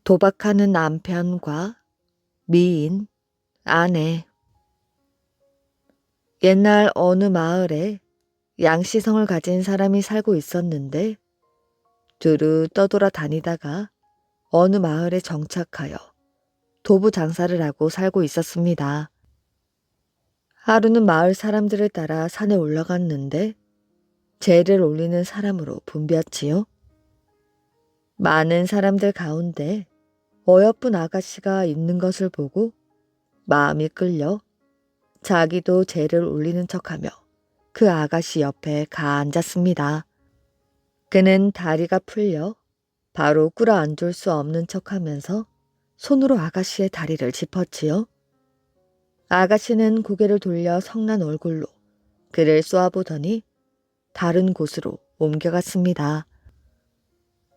도박하는 남편과 미인, 아내. 옛날 어느 마을에 양씨성을 가진 사람이 살고 있었는데 두루 떠돌아 다니다가 어느 마을에 정착하여 도부 장사를 하고 살고 있었습니다. 하루는 마을 사람들을 따라 산에 올라갔는데 재를 올리는 사람으로 붐볐지요. 많은 사람들 가운데 어여쁜 아가씨가 있는 것을 보고 마음이 끌려 자기도 재를 올리는 척하며 그 아가씨 옆에 가 앉았습니다. 그는 다리가 풀려 바로 꿇어 앉을 수 없는 척하면서 손으로 아가씨의 다리를 짚었지요. 아가씨는 고개를 돌려 성난 얼굴로 그를 쏘아보더니 다른 곳으로 옮겨갔습니다.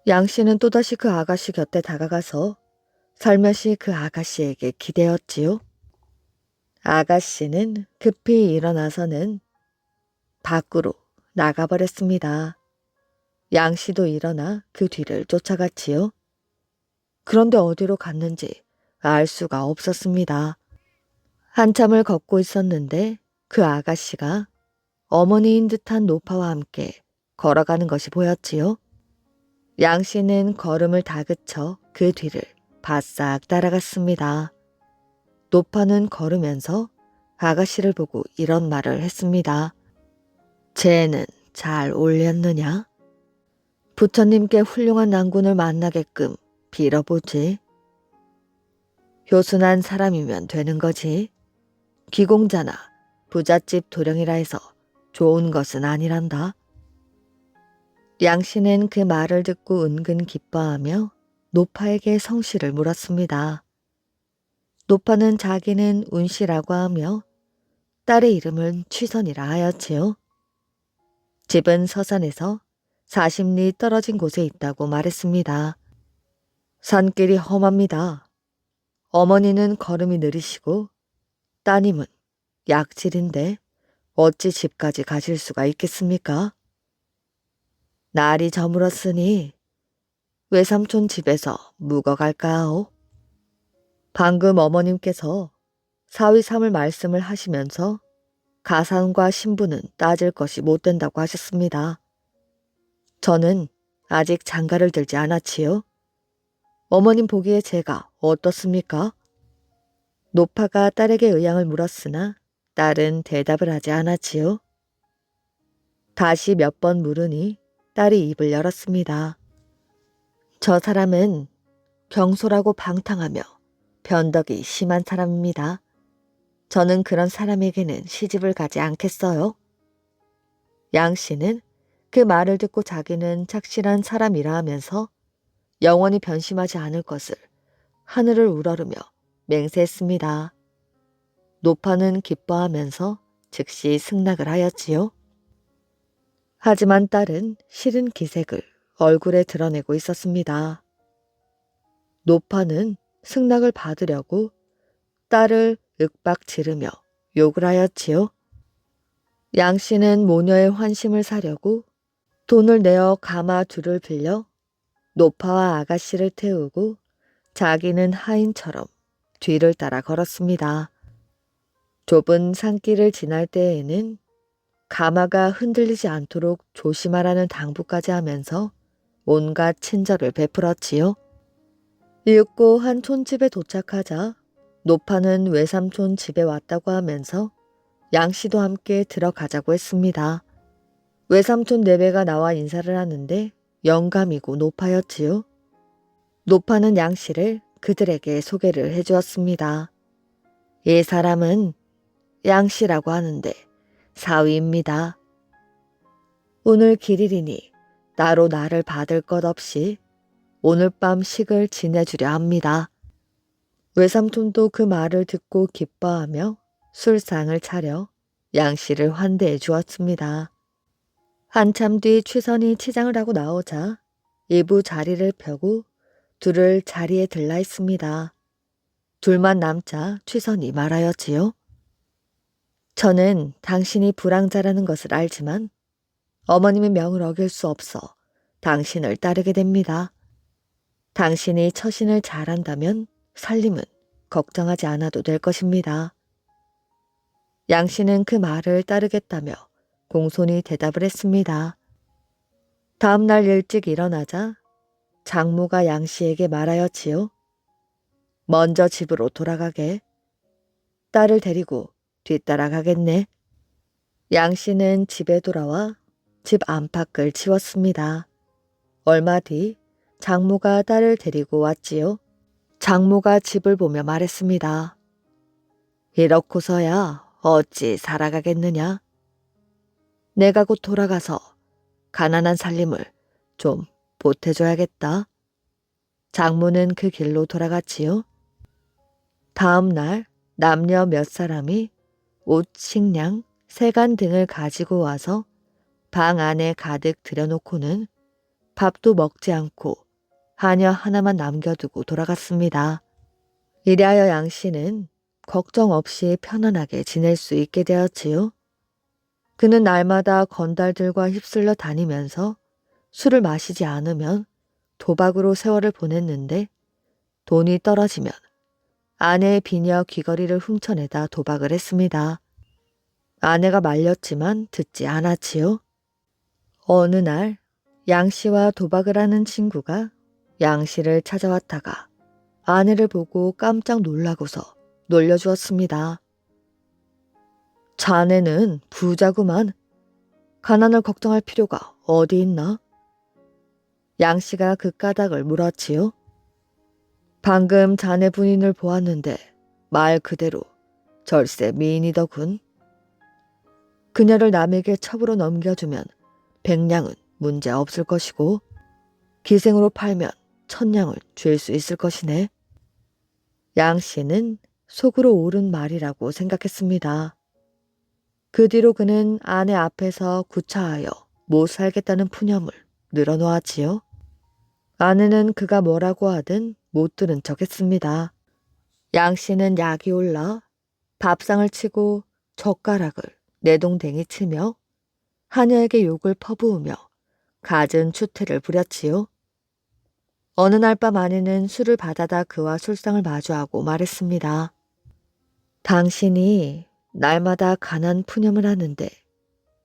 양씨는 또다시 그 아가씨 곁에 다가가서 살며시 그 아가씨에게 기대었지요. 아가씨는 급히 일어나서는 밖으로 나가버렸습니다. 양씨도 일어나 그 뒤를 쫓아갔지요. 그런데 어디로 갔는지 알 수가 없었습니다. 한참을 걷고 있었는데 그 아가씨가 어머니인 듯한 노파와 함께 걸어가는 것이 보였지요. 양씨는 걸음을 다그쳐 그 뒤를 바싹 따라갔습니다. 노파는 걸으면서 아가씨를 보고 이런 말을 했습니다. 쟤는 잘 올렸느냐? 부처님께 훌륭한 낭군을 만나게끔 빌어보지. 효순한 사람이면 되는 거지. 귀공자나 부잣집 도령이라 해서 좋은 것은 아니란다. 양씨는 그 말을 듣고 은근 기뻐하며 노파에게 성씨를 물었습니다. 노파는 자기는 운씨라고 하며 딸의 이름은 취선이라 하였지요. 집은 서산에서 40리 떨어진 곳에 있다고 말했습니다. 산길이 험합니다. 어머니는 걸음이 느리시고 따님은 약질인데 어찌 집까지 가실 수가 있겠습니까? 날이 저물었으니 외삼촌 집에서 묵어갈까오? 방금 어머님께서 사위삼을 말씀을 하시면서 가산과 신부는 따질 것이 못 된다고 하셨습니다. 저는 아직 장가를 들지 않았지요. 어머님 보기에 제가 어떻습니까? 노파가 딸에게 의향을 물었으나 딸은 대답을 하지 않았지요. 다시 몇 번 물으니 딸이 입을 열었습니다. 저 사람은 경솔하고 방탕하며 변덕이 심한 사람입니다. 저는 그런 사람에게는 시집을 가지 않겠어요. 양씨는 그 말을 듣고 자기는 착실한 사람이라 하면서 영원히 변심하지 않을 것을 하늘을 우러르며 맹세했습니다. 노파는 기뻐하면서 즉시 승낙을 하였지요. 하지만 딸은 싫은 기색을 얼굴에 드러내고 있었습니다. 노파는 승낙을 받으려고 딸을 윽박 지르며 욕을 하였지요. 양씨는 모녀의 환심을 사려고 돈을 내어 가마 둘을 빌려 노파와 아가씨를 태우고 자기는 하인처럼 뒤를 따라 걸었습니다. 좁은 산길을 지날 때에는 가마가 흔들리지 않도록 조심하라는 당부까지 하면서 온갖 친절을 베풀었지요. 이윽고 한 촌집에 도착하자 노파는 외삼촌 집에 왔다고 하면서 양씨도 함께 들어가자고 했습니다. 외삼촌 내외가 나와 인사를 하는데 영감이고 노파였지요. 노파는 양씨를 그들에게 소개를 해주었습니다. 이 사람은 양씨라고 하는데 사위입니다. 오늘 길일이니 나로 나를 받을 것 없이 오늘 밤 식을 지내주려 합니다. 외삼촌도 그 말을 듣고 기뻐하며 술상을 차려 양씨를 환대해 주었습니다. 한참 뒤 취선이 치장을 하고 나오자 일부 자리를 펴고 둘을 자리에 들라 했습니다. 둘만 남자 취선이 말하였지요. 저는 당신이 불황자라는 것을 알지만 어머님의 명을 어길 수 없어 당신을 따르게 됩니다. 당신이 처신을 잘한다면 살림은 걱정하지 않아도 될 것입니다. 양 씨는 그 말을 따르겠다며 공손히 대답을 했습니다. 다음 날 일찍 일어나자 장모가 양 씨에게 말하였지요. 먼저 집으로 돌아가게. 딸을 데리고 뒤따라가겠네. 양 씨는 집에 돌아와 집 안팎을 치웠습니다. 얼마 뒤 장모가 딸을 데리고 왔지요. 장모가 집을 보며 말했습니다. 이렇고서야 어찌 살아가겠느냐. 내가 곧 돌아가서 가난한 살림을 좀 보태줘야겠다. 장모는 그 길로 돌아갔지요. 다음 날 남녀 몇 사람이 옷, 식량, 세간 등을 가지고 와서 방 안에 가득 들여놓고는 밥도 먹지 않고 하녀 하나만 남겨두고 돌아갔습니다. 이리하여 양 씨는 걱정 없이 편안하게 지낼 수 있게 되었지요. 그는 날마다 건달들과 휩쓸려 다니면서 술을 마시지 않으면 도박으로 세월을 보냈는데 돈이 떨어지면 아내의 비녀 귀걸이를 훔쳐내다 도박을 했습니다. 아내가 말렸지만 듣지 않았지요. 어느 날 양 씨와 도박을 하는 친구가 양 씨를 찾아왔다가 아내를 보고 깜짝 놀라고서 놀려주었습니다. 자네는 부자구만. 가난을 걱정할 필요가 어디 있나? 양 씨가 그 까닭을 물었지요. 방금 자네 부인을 보았는데 말 그대로 절세 미인이더군. 그녀를 남에게 첩으로 넘겨주면 100냥은 문제 없을 것이고 기생으로 팔면 1000냥을 줄 수 있을 것이네. 양 씨는 속으로 옳은 말이라고 생각했습니다. 그 뒤로 그는 아내 앞에서 구차하여 못 살겠다는 푸념을 늘어놓았지요. 아내는 그가 뭐라고 하든 못 들은 척했습니다. 양 씨는 약이 올라 밥상을 치고 젓가락을 내동댕이 치며 하녀에게 욕을 퍼부으며 갖은 추태를 부렸지요. 어느 날 밤 아내는 술을 받아다 그와 술상을 마주하고 말했습니다. 당신이 날마다 가난 푸념을 하는데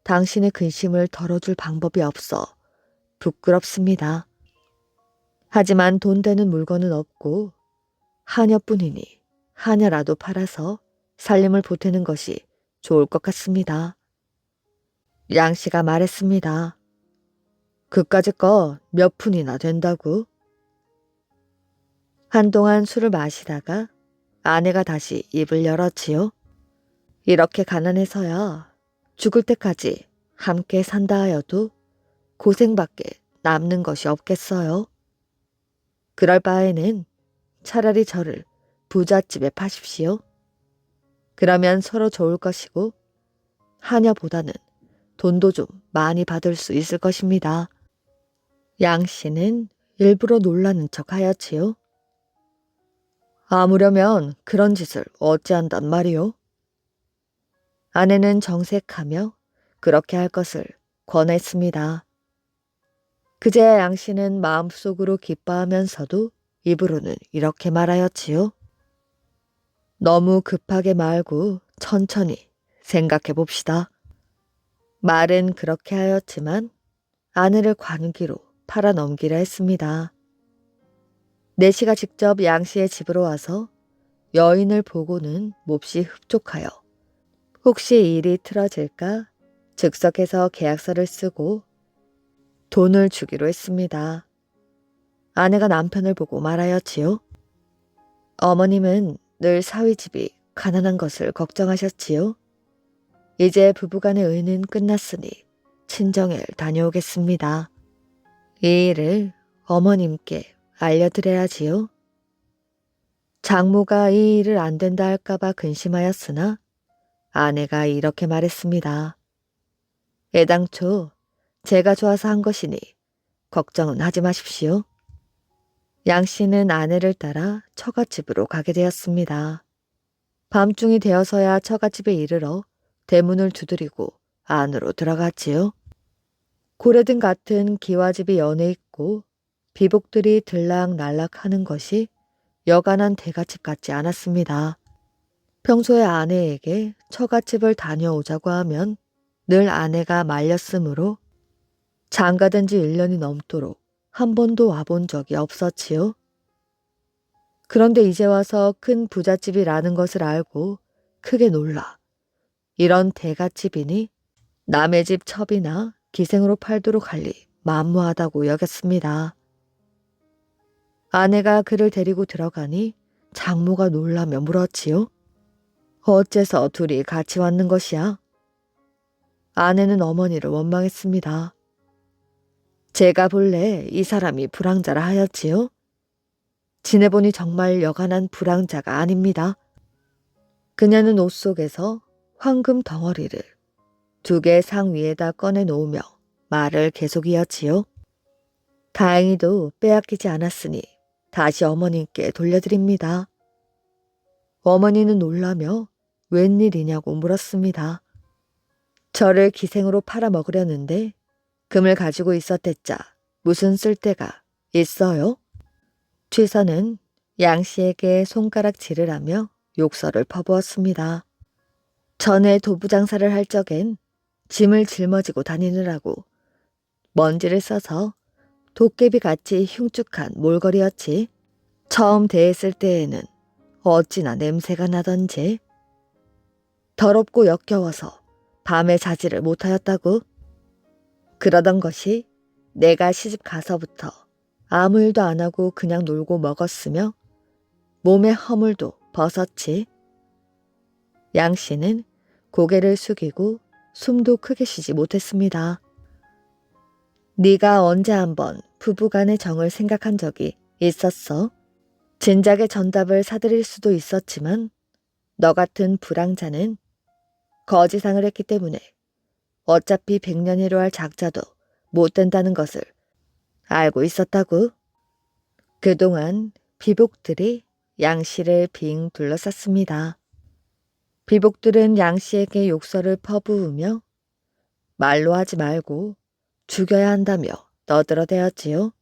당신의 근심을 덜어줄 방법이 없어 부끄럽습니다. 하지만 돈 되는 물건은 없고 하녀뿐이니 하녀라도 팔아서 살림을 보태는 것이 좋을 것 같습니다. 양 씨가 말했습니다. 그까짓 거 몇 푼이나 된다고? 한동안 술을 마시다가 아내가 다시 입을 열었지요. 이렇게 가난해서야 죽을 때까지 함께 산다 하여도 고생밖에 남는 것이 없겠어요. 그럴 바에는 차라리 저를 부잣집에 파십시오. 그러면 서로 좋을 것이고 하녀보다는 돈도 좀 많이 받을 수 있을 것입니다. 양 씨는 일부러 놀라는 척 하였지요. 아무려면 그런 짓을 어찌한단 말이오? 아내는 정색하며 그렇게 할 것을 권했습니다. 그제야 양 씨는 마음속으로 기뻐하면서도 입으로는 이렇게 말하였지요. 너무 급하게 말고 천천히 생각해 봅시다. 말은 그렇게 하였지만 아내를 관기로 팔아넘기려 했습니다. 내시가 직접 양 씨의 집으로 와서 여인을 보고는 몹시 흡족하여 혹시 일이 틀어질까 즉석해서 계약서를 쓰고 돈을 주기로 했습니다. 아내가 남편을 보고 말하였지요. 어머님은 늘 사위집이 가난한 것을 걱정하셨지요. 이제 부부간의 의는 끝났으니 친정에 다녀오겠습니다. 이 일을 어머님께 알려드려야지요. 장모가 이 일을 안 된다 할까봐 근심하였으나 아내가 이렇게 말했습니다. 애당초 제가 좋아서 한 것이니 걱정은 하지 마십시오. 양 씨는 아내를 따라 처갓집으로 가게 되었습니다. 밤중이 되어서야 처갓집에 이르러 대문을 두드리고 안으로 들어갔지요. 고래등 같은 기와집이 연해 있고 비복들이 들락날락하는 것이 여간한 대갓집 같지 않았습니다. 평소에 아내에게 처갓집을 다녀오자고 하면 늘 아내가 말렸으므로 장가든 지 1년이 넘도록 한 번도 와본 적이 없었지요. 그런데 이제 와서 큰 부잣집이라는 것을 알고 크게 놀라 이런 대갓집이니 남의 집 첩이나 기생으로 팔도록 할 리 만무하다고 여겼습니다. 아내가 그를 데리고 들어가니 장모가 놀라며 물었지요. 어째서 둘이 같이 왔는 것이야? 아내는 어머니를 원망했습니다. 제가 본래 이 사람이 불황자라 하였지요. 지내보니 정말 여간한 불황자가 아닙니다. 그녀는 옷 속에서 황금 덩어리를 2개 상 위에다 꺼내 놓으며 말을 계속 이었지요. 다행히도 빼앗기지 않았으니 다시 어머님께 돌려드립니다. 어머니는 놀라며 웬일이냐고 물었습니다. 저를 기생으로 팔아먹으려는데 금을 가지고 있었댔자 무슨 쓸데가 있어요? 취선은 양 씨에게 손가락질을 하며 욕설을 퍼부었습니다. 전에 도부장사를 할 적엔 짐을 짊어지고 다니느라고 먼지를 써서 도깨비같이 흉측한 몰골이었지. 처음 대했을 때에는 어찌나 냄새가 나던지. 더럽고 역겨워서 밤에 자지를 못하였다고. 그러던 것이 내가 시집 가서부터 아무 일도 안 하고 그냥 놀고 먹었으며 몸의 허물도 벗었지. 양 씨는 고개를 숙이고 숨도 크게 쉬지 못했습니다. 네가 언제 한번 부부간의 정을 생각한 적이 있었어? 진작에 전답을 사드릴 수도 있었지만 너 같은 불황자는 거지상을 했기 때문에 어차피 100년이로 할 작자도 못 된다는 것을 알고 있었다고. 그동안 비복들이 양 씨를 빙 둘러쌌습니다. 비복들은 양 씨에게 욕설을 퍼부으며 말로 하지 말고 죽여야 한다며 떠들어대었지요.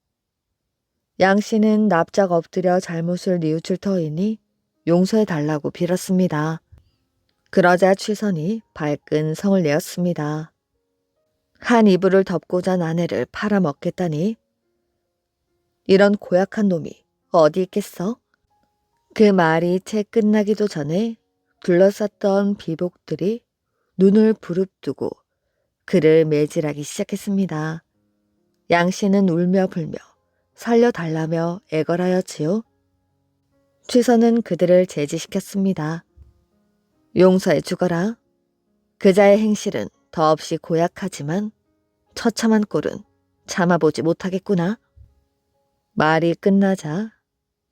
양 씨는 납작 엎드려 잘못을 뉘우칠 터이니 용서해달라고 빌었습니다. 그러자 취선이 발끈 성을 내었습니다. 한 이불을 덮고 잔 아내를 팔아먹겠다니. 이런 고약한 놈이 어디 있겠어? 그 말이 채 끝나기도 전에 둘러쌌던 비복들이 눈을 부릅뜨고 그를 매질하기 시작했습니다. 양 씨는 울며 불며 살려달라며 애걸하였지요. 취선은 그들을 제지시켰습니다. 용서해 주거라. 그자의 행실은 더없이 고약하지만 처참한 꼴은 참아보지 못하겠구나. 말이 끝나자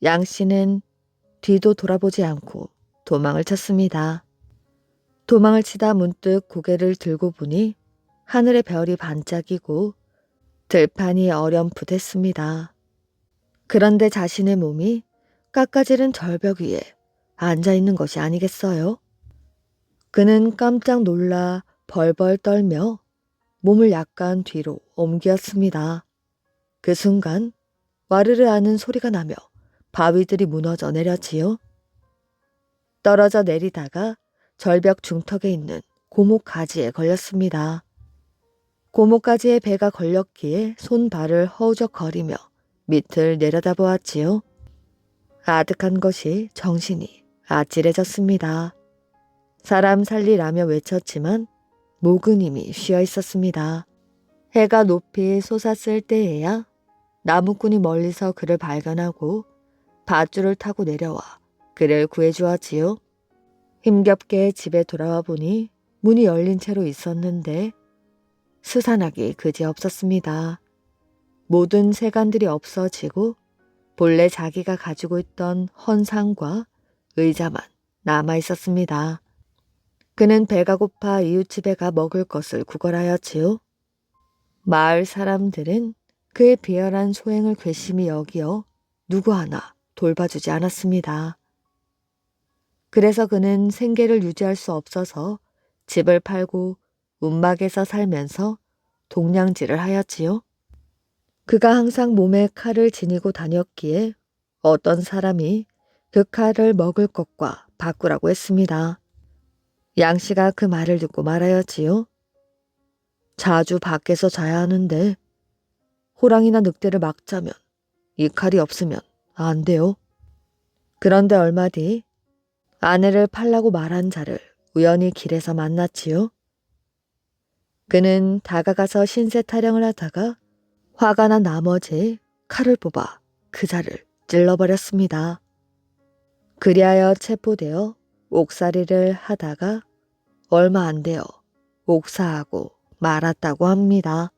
양 씨는 뒤도 돌아보지 않고 도망을 쳤습니다. 도망을 치다 문득 고개를 들고 보니 하늘의 별이 반짝이고 들판이 어렴풋했습니다. 그런데 자신의 몸이 깎아지른 절벽 위에 앉아있는 것이 아니겠어요? 그는 깜짝 놀라 벌벌 떨며 몸을 약간 뒤로 옮겼습니다. 그 순간 와르르 하는 소리가 나며 바위들이 무너져 내렸지요. 떨어져 내리다가 절벽 중턱에 있는 고목 가지에 걸렸습니다. 고목 가지에 배가 걸렸기에 손발을 허우적거리며 밑을 내려다보았지요. 아득한 것이 정신이 아찔해졌습니다. 사람 살리라며 외쳤지만 목은 이미 쉬어 있었습니다. 해가 높이 솟았을 때에야 나무꾼이 멀리서 그를 발견하고 밧줄을 타고 내려와 그를 구해주었지요. 힘겹게 집에 돌아와 보니 문이 열린 채로 있었는데 수산하기 그지없었습니다. 모든 세간들이 없어지고 본래 자기가 가지고 있던 헌상과 의자만 남아 있었습니다. 그는 배가 고파 이웃집에 가 먹을 것을 구걸하였지요. 마을 사람들은 그의 비열한 소행을 괘씸히 여기어 누구 하나 돌봐주지 않았습니다. 그래서 그는 생계를 유지할 수 없어서 집을 팔고 움막에서 살면서 동냥질을 하였지요. 그가 항상 몸에 칼을 지니고 다녔기에 어떤 사람이 그 칼을 먹을 것과 바꾸라고 했습니다. 양 씨가 그 말을 듣고 말하였지요. 자주 밖에서 자야 하는데 호랑이나 늑대를 막자면 이 칼이 없으면 안 돼요. 그런데 얼마 뒤 아내를 팔라고 말한 자를 우연히 길에서 만났지요. 그는 다가가서 신세 타령을 하다가 화가 난 나머지 칼을 뽑아 그 자를 찔러버렸습니다. 그리하여 체포되어 옥살이를 하다가 얼마 안 되어 옥사하고 말았다고 합니다.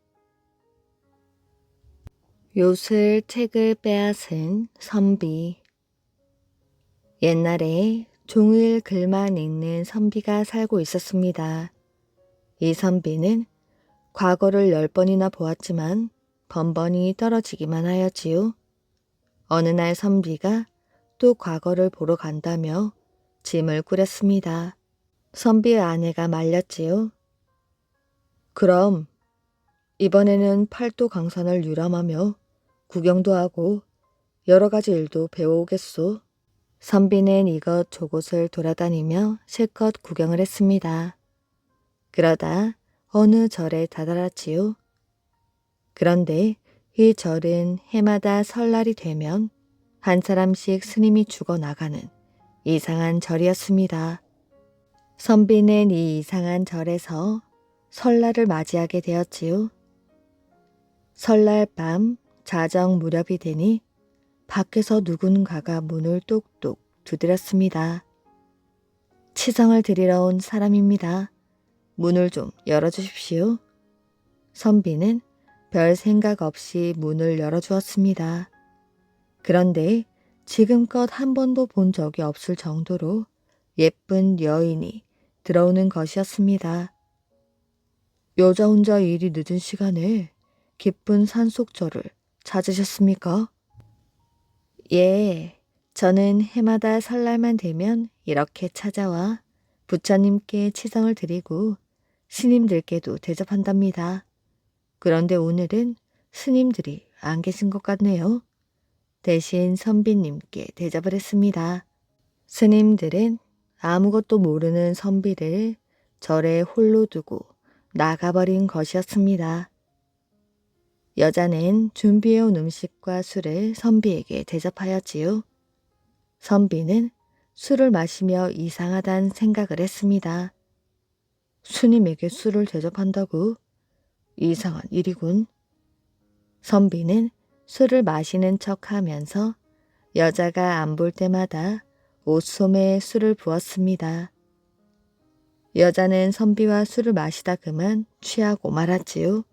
요술 책을 빼앗은 선비. 옛날에 종일 글만 읽는 선비가 살고 있었습니다. 이 선비는 과거를 10번이나 보았지만 번번이 떨어지기만 하였지요. 어느 날 선비가 또 과거를 보러 간다며 짐을 꾸렸습니다. 선비의 아내가 말렸지요. 그럼 이번에는 팔도 강산을 유람하며 구경도 하고 여러 가지 일도 배워오겠소. 선비는 이것 저곳을 돌아다니며 실컷 구경을 했습니다. 그러다 어느 절에 다다랐지요. 그런데 이 절은 해마다 설날이 되면 한 사람씩 스님이 죽어나가는 이상한 절이었습니다. 선비는 이 이상한 절에서 설날을 맞이하게 되었지요. 설날 밤 자정 무렵이 되니 밖에서 누군가가 문을 똑똑 두드렸습니다. 치성을 드리러 온 사람입니다. 문을 좀 열어주십시오. 선비는 별 생각 없이 문을 열어주었습니다. 그런데 지금껏 한 번도 본 적이 없을 정도로 예쁜 여인이 들어오는 것이었습니다. 여자 혼자 일이 늦은 시간에 깊은 산속절을 찾으셨습니까? 예, 저는 해마다 설날만 되면 이렇게 찾아와 부처님께 치성을 드리고 스님들께도 대접한답니다. 그런데 오늘은 스님들이 안 계신 것 같네요. 대신 선비님께 대접을 했습니다. 스님들은 아무것도 모르는 선비를 절에 홀로 두고 나가버린 것이었습니다. 여자는 준비해온 음식과 술을 선비에게 대접하였지요. 선비는 술을 마시며 이상하다는 생각을 했습니다. 스님에게 술을 대접한다고? 이상한 일이군. 선비는 술을 마시는 척하면서 여자가 안 볼 때마다 옷소매에 술을 부었습니다. 여자는 선비와 술을 마시다 그만 취하고 말았지요.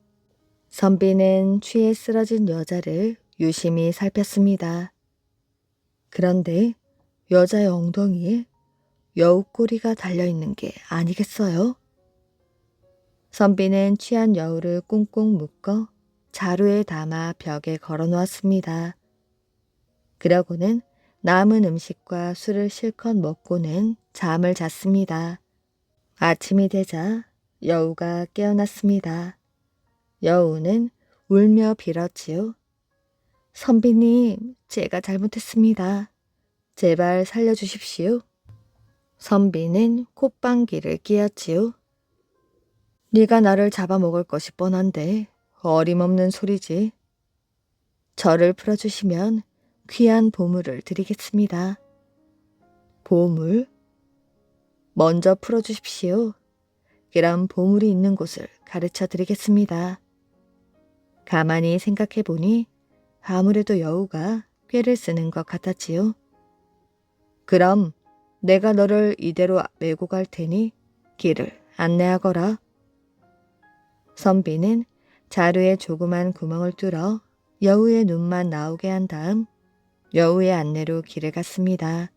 선비는 취해 쓰러진 여자를 유심히 살폈습니다. 그런데 여자의 엉덩이에 여우꼬리가 달려있는 게 아니겠어요? 선비는 취한 여우를 꽁꽁 묶어 자루에 담아 벽에 걸어 놓았습니다. 그러고는 남은 음식과 술을 실컷 먹고는 잠을 잤습니다. 아침이 되자 여우가 깨어났습니다. 여우는 울며 빌었지요. 선비님, 제가 잘못했습니다. 제발 살려주십시오. 선비는 콧방귀를 뀌었지요. 네가 나를 잡아먹을 것이 뻔한데 어림없는 소리지. 저를 풀어주시면 귀한 보물을 드리겠습니다. 보물? 먼저 풀어주십시오. 그럼 보물이 있는 곳을 가르쳐 드리겠습니다. 가만히 생각해 보니 아무래도 여우가 꾀를 쓰는 것 같았지요. 그럼 내가 너를 이대로 메고 갈 테니 길을 안내하거라. 선비는 자루에 조그만 구멍을 뚫어 여우의 눈만 나오게 한 다음 여우의 안내로 길을 갔습니다.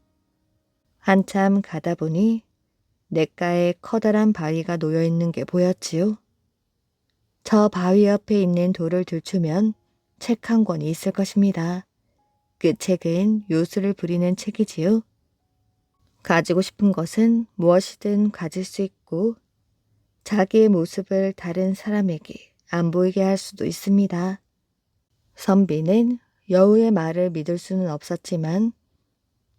한참 가다 보니 냇가에 커다란 바위가 놓여 있는 게 보였지요. 저 바위 옆에 있는 돌을 들추면 책 한 권이 있을 것입니다. 그 책은 요술을 부리는 책이지요. 가지고 싶은 것은 무엇이든 가질 수 있고 자기의 모습을 다른 사람에게 안 보이게 할 수도 있습니다. 선비는 여우의 말을 믿을 수는 없었지만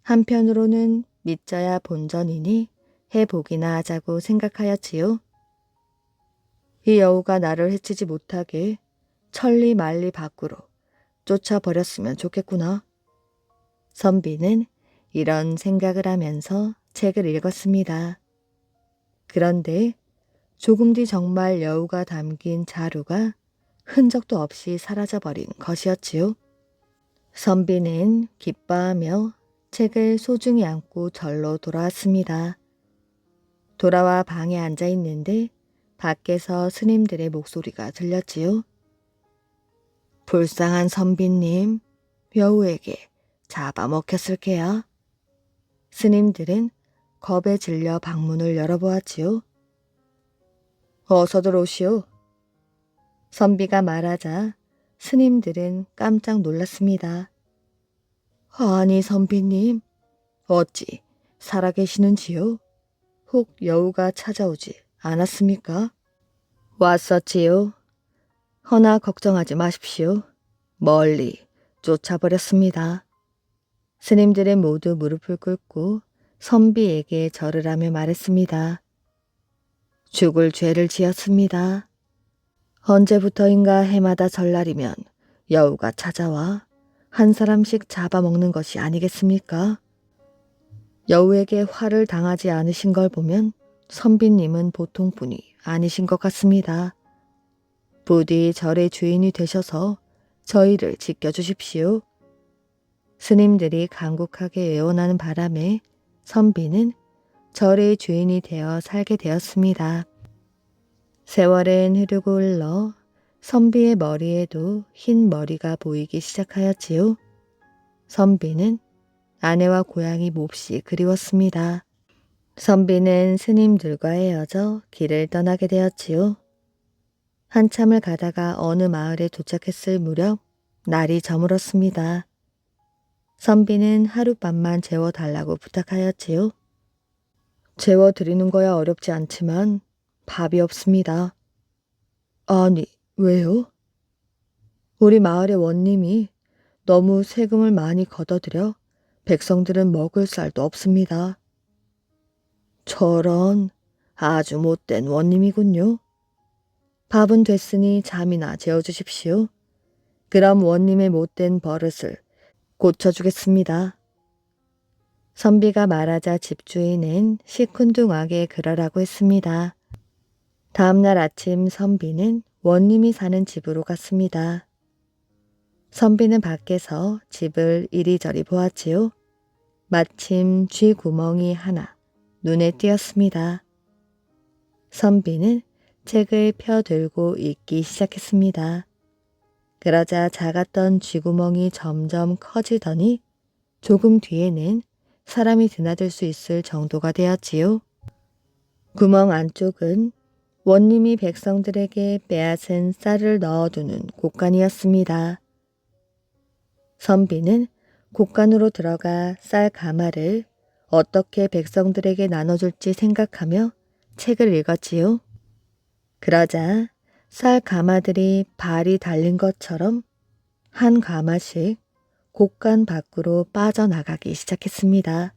한편으로는 믿져야 본전이니 해보기나 하자고 생각하였지요. 이 여우가 나를 해치지 못하게 천리 만리 밖으로 쫓아버렸으면 좋겠구나. 선비는 이런 생각을 하면서 책을 읽었습니다. 그런데 조금 뒤 정말 여우가 담긴 자루가 흔적도 없이 사라져버린 것이었지요. 선비는 기뻐하며 책을 소중히 안고 절로 돌아왔습니다. 돌아와 방에 앉아 있는데 밖에서 스님들의 목소리가 들렸지요. 불쌍한 선비님, 여우에게 잡아먹혔을 게야. 스님들은 겁에 질려 방문을 열어보았지요. 어서들 오시오. 선비가 말하자 스님들은 깜짝 놀랐습니다. 아니 선비님, 어찌 살아계시는지요? 혹 여우가 찾아오지 않았습니까? 왔었지요. 허나 걱정하지 마십시오. 멀리 쫓아버렸습니다. 스님들은 모두 무릎을 꿇고 선비에게 절을 하며 말했습니다. 죽을 죄를 지었습니다. 언제부터인가 해마다 설날이면 여우가 찾아와 한 사람씩 잡아먹는 것이 아니겠습니까? 여우에게 화를 당하지 않으신 걸 보면 선비님은 보통 분이 아니신 것 같습니다. 부디 절의 주인이 되셔서 저희를 지켜주십시오. 스님들이 간곡하게 애원하는 바람에 선비는 절의 주인이 되어 살게 되었습니다. 세월은 흐르고 흘러 선비의 머리에도 흰 머리가 보이기 시작하였지요. 선비는 아내와 고향이 몹시 그리웠습니다. 선비는 스님들과 헤어져 길을 떠나게 되었지요. 한참을 가다가 어느 마을에 도착했을 무렵 날이 저물었습니다. 선비는 하룻밤만 재워달라고 부탁하였지요. 재워드리는 거야 어렵지 않지만 밥이 없습니다. 아니, 왜요? 우리 마을의 원님이 너무 세금을 많이 걷어들여 백성들은 먹을 쌀도 없습니다. 저런 아주 못된 원님이군요. 밥은 됐으니 잠이나 재워주십시오. 그럼 원님의 못된 버릇을 고쳐주겠습니다. 선비가 말하자 집주인은 시큰둥하게 그러라고 했습니다. 다음날 아침 선비는 원님이 사는 집으로 갔습니다. 선비는 밖에서 집을 이리저리 보았지요. 마침 쥐 구멍이 하나 눈에 띄었습니다. 선비는 책을 펴들고 읽기 시작했습니다. 그러자 작았던 쥐구멍이 점점 커지더니 조금 뒤에는 사람이 드나들 수 있을 정도가 되었지요. 구멍 안쪽은 원님이 백성들에게 빼앗은 쌀을 넣어두는 곳간이었습니다. 선비는 곳간으로 들어가 쌀 가마를 어떻게 백성들에게 나눠줄지 생각하며 책을 읽었지요. 그러자 쌀 가마들이 발이 달린 것처럼 한 가마씩 곳간 밖으로 빠져나가기 시작했습니다.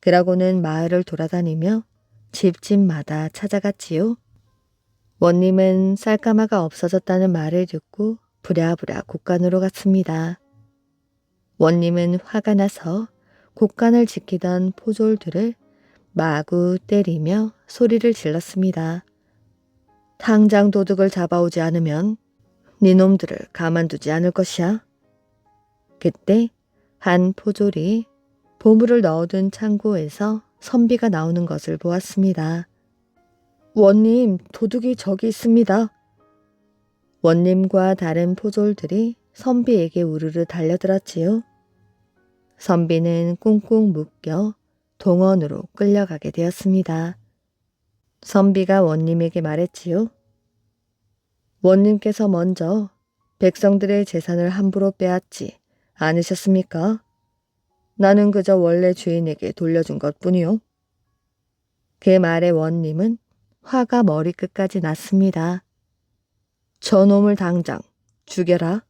그러고는 마을을 돌아다니며 집집마다 찾아갔지요. 원님은 쌀가마가 없어졌다는 말을 듣고 부랴부랴 곳간으로 갔습니다. 원님은 화가 나서 곳간을 지키던 포졸들을 마구 때리며 소리를 질렀습니다. 당장 도둑을 잡아오지 않으면 니놈들을 가만두지 않을 것이야. 그때 한 포졸이 보물을 넣어둔 창고에서 선비가 나오는 것을 보았습니다. 원님, 도둑이 저기 있습니다. 원님과 다른 포졸들이 선비에게 우르르 달려들었지요. 선비는 꽁꽁 묶여 동원으로 끌려가게 되었습니다. 선비가 원님에게 말했지요. 원님께서 먼저 백성들의 재산을 함부로 빼앗지 않으셨습니까? 나는 그저 원래 주인에게 돌려준 것뿐이요. 그 말에 원님은 화가 머리끝까지 났습니다. 저놈을 당장 죽여라.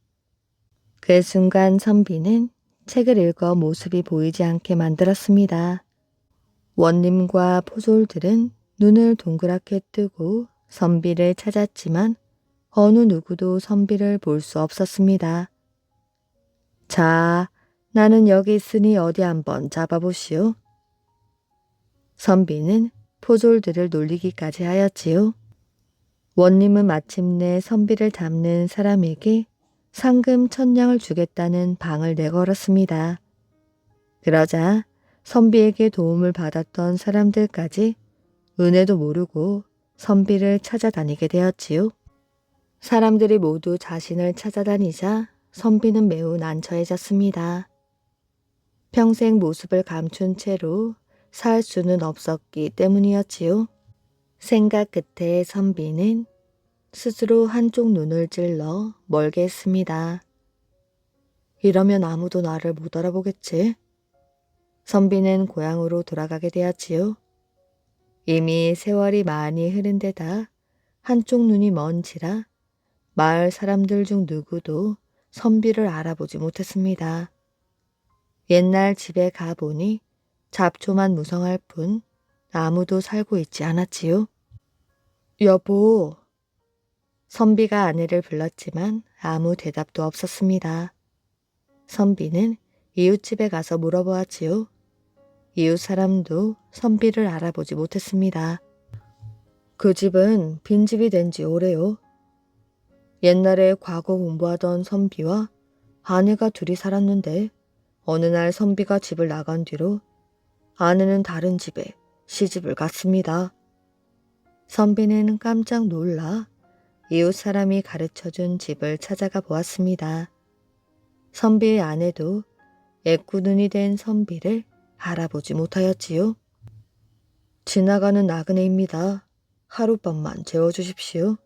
그 순간 선비는 책을 읽어 모습이 보이지 않게 만들었습니다. 원님과 포졸들은 눈을 동그랗게 뜨고 선비를 찾았지만 어느 누구도 선비를 볼 수 없었습니다. 자, 나는 여기 있으니 어디 한번 잡아보시오. 선비는 포졸들을 놀리기까지 하였지요. 원님은 마침내 선비를 잡는 사람에게 상금 1000냥을 주겠다는 방을 내걸었습니다. 그러자 선비에게 도움을 받았던 사람들까지 은혜도 모르고 선비를 찾아다니게 되었지요. 사람들이 모두 자신을 찾아다니자 선비는 매우 난처해졌습니다. 평생 모습을 감춘 채로 살 수는 없었기 때문이었지요. 생각 끝에 선비는 스스로 한쪽 눈을 찔러 멀게 했습니다. 이러면 아무도 나를 못 알아보겠지. 선비는 고향으로 돌아가게 되었지요. 이미 세월이 많이 흐른 데다 한쪽 눈이 먼지라 마을 사람들 중 누구도 선비를 알아보지 못했습니다. 옛날 집에 가보니 잡초만 무성할 뿐 아무도 살고 있지 않았지요. 여보. 선비가 아내를 불렀지만 아무 대답도 없었습니다. 선비는 이웃집에 가서 물어보았지요. 이웃 사람도 선비를 알아보지 못했습니다. 그 집은 빈집이 된 지 오래요. 옛날에 과거 공부하던 선비와 아내가 둘이 살았는데 어느 날 선비가 집을 나간 뒤로 아내는 다른 집에 시집을 갔습니다. 선비는 깜짝 놀라 이웃 사람이 가르쳐준 집을 찾아가 보았습니다. 선비의 아내도 애꾸눈이 된 선비를 알아보지 못하였지요. 지나가는 나그네입니다. 하룻밤만 재워주십시오.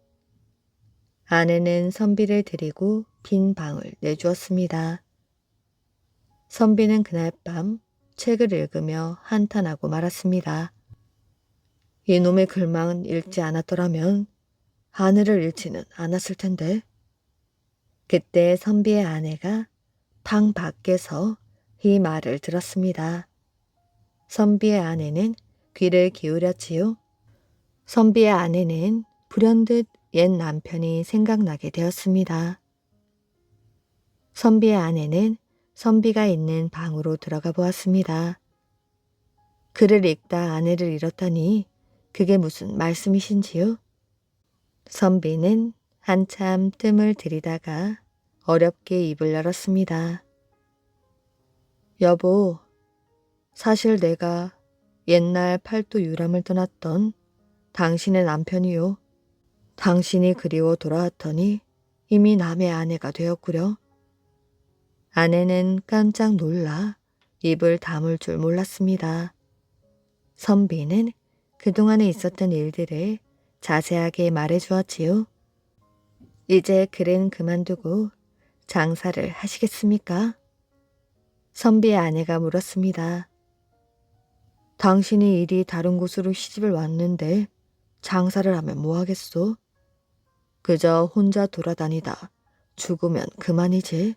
아내는 선비를 데리고 빈 방을 내주었습니다. 선비는 그날 밤 책을 읽으며 한탄하고 말았습니다. 이놈의 글만 읽지 않았더라면 아내를 잃지는 않았을 텐데. 그때 선비의 아내가 방 밖에서 이 말을 들었습니다. 선비의 아내는 귀를 기울였지요. 선비의 아내는 불현듯 옛 남편이 생각나게 되었습니다. 선비의 아내는 선비가 있는 방으로 들어가 보았습니다. 글을 읽다 아내를 잃었다니 그게 무슨 말씀이신지요? 선비는 한참 뜸을 들이다가 어렵게 입을 열었습니다. 여보, 사실 내가 옛날 팔도 유람을 떠났던 당신의 남편이요. 당신이 그리워 돌아왔더니 이미 남의 아내가 되었구려. 아내는 깜짝 놀라 입을 다물 줄 몰랐습니다. 선비는 그동안에 있었던 일들을 자세하게 말해주었지요. 이제 글은 그만두고 장사를 하시겠습니까? 선비의 아내가 물었습니다. 당신이 이리 다른 곳으로 시집을 왔는데 장사를 하면 뭐하겠소? 그저 혼자 돌아다니다 죽으면 그만이지.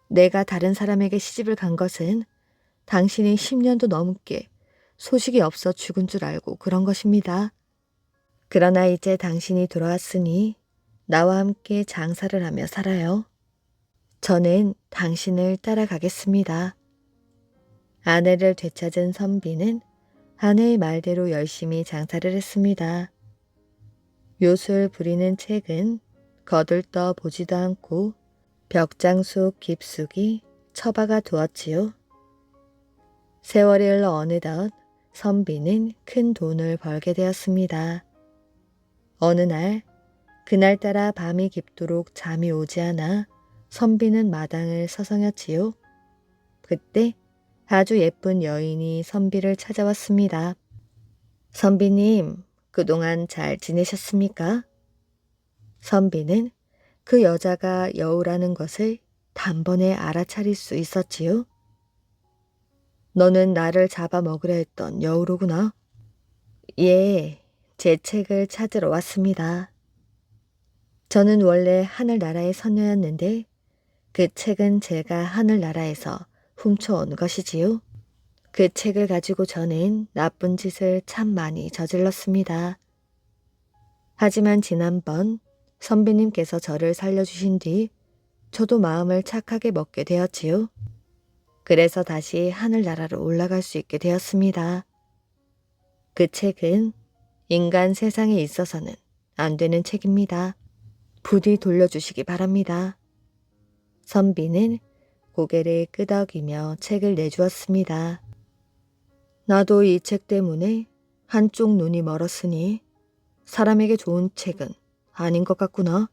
내가 다른 사람에게 시집을 간 것은 당신이 10년도 넘게 소식이 없어 죽은 줄 알고 그런 것입니다. 그러나 이제 당신이 돌아왔으니 나와 함께 장사를 하며 살아요. 저는 당신을 따라가겠습니다. 아내를 되찾은 선비는 아내의 말대로 열심히 장사를 했습니다. 요술 부리는 책은 거들떠 보지도 않고 벽장 속 깊숙이 처박아 두었지요. 세월이 흘러 어느덧 선비는 큰 돈을 벌게 되었습니다. 어느 날 그날따라 밤이 깊도록 잠이 오지 않아 선비는 마당을 서성였지요. 그때 아주 예쁜 여인이 선비를 찾아왔습니다. 선비님, 그동안 잘 지내셨습니까? 선비는 그 여자가 여우라는 것을 단번에 알아차릴 수 있었지요. 너는 나를 잡아먹으려 했던 여우로구나. 예, 제 책을 찾으러 왔습니다. 저는 원래 하늘나라의 선녀였는데 그 책은 제가 하늘나라에서 훔쳐온 것이지요. 그 책을 가지고 저는 나쁜 짓을 참 많이 저질렀습니다. 하지만 지난번 선비님께서 저를 살려주신 뒤 저도 마음을 착하게 먹게 되었지요. 그래서 다시 하늘나라로 올라갈 수 있게 되었습니다. 그 책은 인간 세상에 있어서는 안 되는 책입니다. 부디 돌려주시기 바랍니다. 선비는 고개를 끄덕이며 책을 내주었습니다. 나도 이 책 때문에 한쪽 눈이 멀었으니 사람에게 좋은 책은 아닌 것 같구나.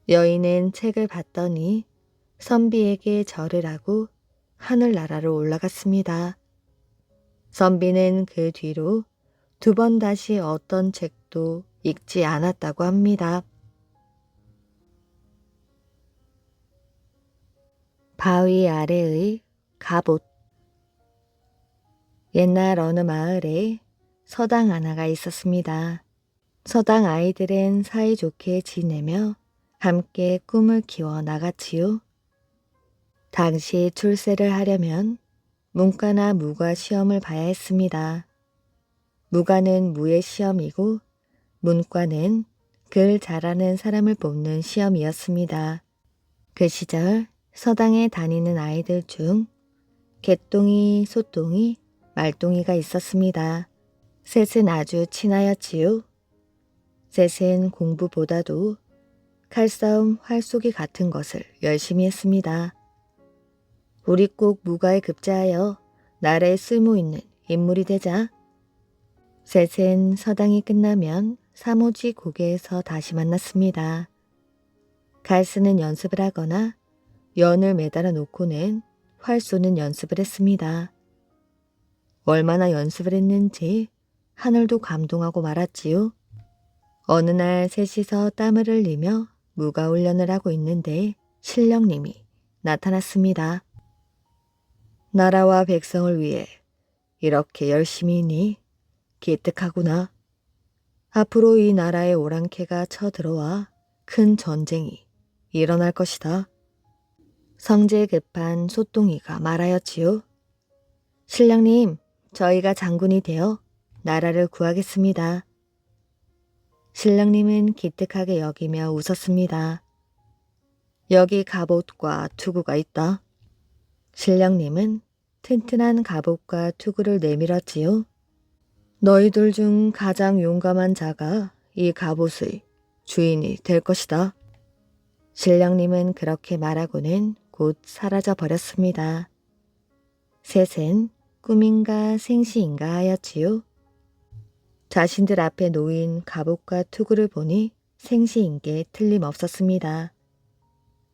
여인은 책을 받더니 선비에게 절을 하고 하늘나라로 올라갔습니다. 선비는 그 뒤로 2번 다시 어떤 책도 읽지 않았다고 합니다. 바위 아래의 갑옷. 옛날 어느 마을에 서당 하나가 있었습니다. 서당 아이들은 사이좋게 지내며 함께 꿈을 키워 나갔지요. 당시 출세를 하려면 문과나 무과 시험을 봐야 했습니다. 무과는 무의 시험이고 문과는 글 잘하는 사람을 뽑는 시험이었습니다. 그 시절 서당에 다니는 아이들 중 개똥이, 소똥이, 말똥이가 있었습니다. 셋은 아주 친하였지요. 셋은 공부보다도 칼싸움, 활쏘기 같은 것을 열심히 했습니다. 우리 꼭 무과에 급제하여 나라에 쓸모있는 인물이 되자. 셋은 서당이 끝나면 사모지 고개에서 다시 만났습니다. 칼 쓰는 연습을 하거나 연을 매달아 놓고는 활 쏘는 연습을 했습니다. 얼마나 연습을 했는지 하늘도 감동하고 말았지요. 어느 날 셋이서 땀을 흘리며 무가 훈련을 하고 있는데 신령님이 나타났습니다. 나라와 백성을 위해 이렇게 열심히니 기특하구나. 앞으로 이 나라에 오랑캐가 쳐들어와 큰 전쟁이 일어날 것이다. 성질 급한 소똥이가 말하였지요. 신령님, 저희가 장군이 되어 나라를 구하겠습니다. 신령님은 기특하게 여기며 웃었습니다. 여기 갑옷과 투구가 있다. 신령님은 튼튼한 갑옷과 투구를 내밀었지요. 너희들 중 가장 용감한 자가 이 갑옷의 주인이 될 것이다. 신령님은 그렇게 말하고는 곧 사라져 버렸습니다. 셋은 꿈인가 생시인가 하였지요. 자신들 앞에 놓인 갑옷과 투구를 보니 생시인 게 틀림없었습니다.